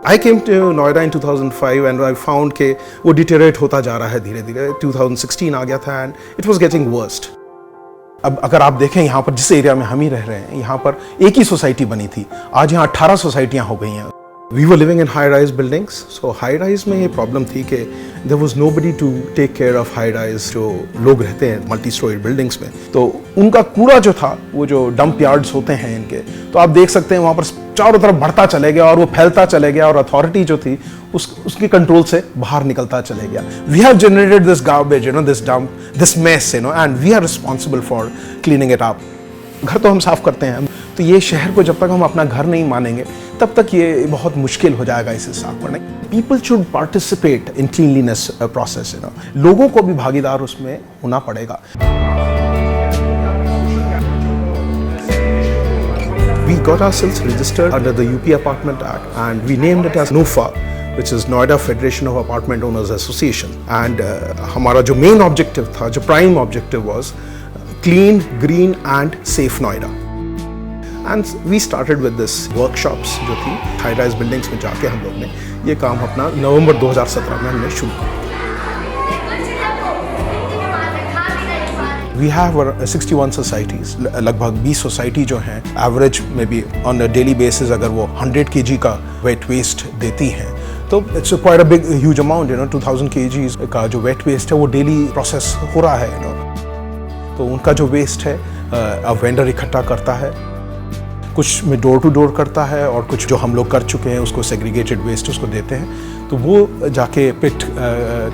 I came to Noida in 2005 and I found कि वो डिटेरेट होता जा रहा है धीरे धीरे। 2016 आ गया था and it was getting worst। अब अगर आप देखें यहाँ पर जिस एरिया में हम ही रह रहे हैं, यहाँ पर एक ही सोसाइटी बनी थी, आज यहाँ 18 सोसाइटियाँ हो गई हैं। We were living in high-rise buildings, so high-rise में ये प्रॉब्लम थी कि there was nobody to take care of high-rise जो लोग रहते हैं multi-story buildings में। तो उनका कूड़ा जो था, वो जो डंप यार्ड्स होते हैं इनके, तो आप देख सकते हैं वहाँ पर चारों तरफ बढ़ता चले गया और वो फैलता चले गया और अथॉरिटी जो थी उसके कंट्रोल से बाहर निकलता चले गया। We have generated this garbage, this dump, this mess, and we are responsible for cleaning it up। घर तो हम साफ करते हैं, तो ये शहर को जब तक हम अपना घर नहीं मानेंगे तब तक ये बहुत मुश्किल हो जाएगा इसे साफ करना। People should participate in cleanliness process, लोगों को भी भागीदार उसमें होना पड़ेगा। We got ourselves registered under the UP Apartment Act and we named it as NOFA, which is Noida Federation of Apartment Owners Association। And हमारा जो main objective था, जो prime objective was clean, green and safe Noida। And we started with this workshops जो थी high-rise buildings में जाके हम लोग ने ये काम अपना नवंबर 2017 में हमने शुरू किया। We have 61 societies, लगभग 20 सोसाइटी जो हैं एवरेज में भी ऑन अ डेली बेसिस अगर वो 100 kg का वेट वेस्ट देती हैं तो it's quite a big huge amount, 2000 kg का जो वेट वेस्ट है वो डेली प्रोसेस हो रहा है। तो उनका जो वेस्ट है अब वेंडर इकट्ठा करता है, कुछ में डोर टू डोर करता है और कुछ जो हम लोग कर चुके हैं उसको सेग्रीगेटेड वेस्ट उसको देते हैं। तो वो जाके पिट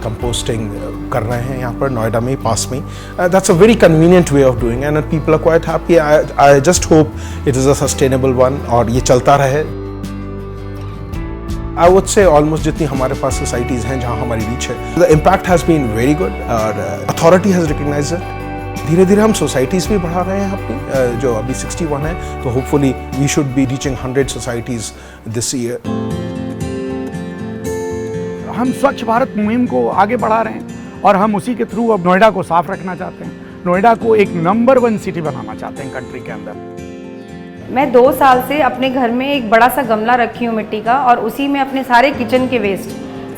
कंपोस्टिंग कर रहे हैं यहाँ पर नोएडा में पास में। That's a very convenient way of doing and people are quite happy. I just hope it is a sustainable one और ये चलता रहे। आई वुड से ऑलमोस्ट जितनी हमारे पास सोसाइटीज़ हैं जहाँ हमारी रीच है, the impact has been very good और अथॉरिटी हैज़ रिकग्नाइज्ड इट। धीरे धीरे हम सोसाइटीज़ भी बढ़ा रहे हैं अपनी, जो अभी 61 है, तो hopefully we should be reaching 100 societies this year. हम स्वच्छ भारत मुहिम को आगे बढ़ा रहे हैं और हम उसी के थ्रू अब नोएडा को साफ रखना चाहते हैं। नोएडा को एक नंबर 1 सिटी बनाना चाहते हैं कंट्री के अंदर। मैं 2 साल से अपने घर में एक बड़ा सा गमला रखी हूँ मिट्टी का और उसी में अपने सारे किचन के वेस्ट,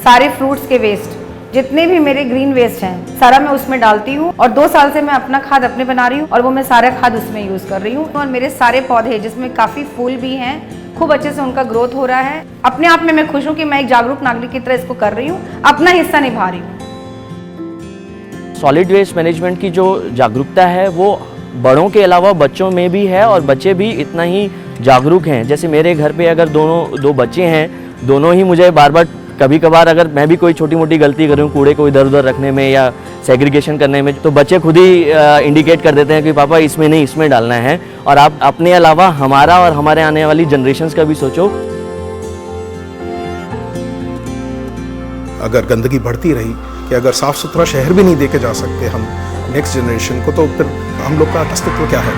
सारे फ्रूट्स के वेस्ट, जितने भी मेरे ग्रीन वेस्ट हैं सारा मैं उसमें डालती हूँ। और 2 साल से मैं अपना खाद अपने बना रही हूँ और वो मैं सारा खाद उसमें यूज़ कर रही हूँ। और मेरे सारे पौधे जिसमें काफ़ी फूल भी हैं, खूब अच्छे से उनका ग्रोथ हो रहा है। अपने आप में मैं खुश हूँ कि मैं एक जागरूक नागरिक की तरह इसको कर रही हूँ, अपना हिस्सा निभा रही हूँ। सॉलिड वेस्ट मैनेजमेंट की जो जागरूकता है वो बड़ों के अलावा बच्चों में भी है और बच्चे भी इतना ही जागरूक हैं। जैसे मेरे घर पे अगर दो बच्चे हैं, दोनों ही मुझे बार बार कभी कभार अगर मैं भी कोई छोटी मोटी गलती करूँ कूड़े को इधर उधर रखने में या सेग्रीगेशन करने में, तो बच्चे खुद ही इंडिकेट कर देते हैं कि पापा इसमें नहीं, इसमें डालना है। और आप अपने अलावा हमारा और हमारे आने वाली जनरेशन्स का भी सोचो। अगर गंदगी बढ़ती रही कि अगर साफ सुथरा शहर भी नहीं देके जा सकते हम नेक्स्ट जनरेशन को, तो फिर हम लोग का अस्तित्व क्या है?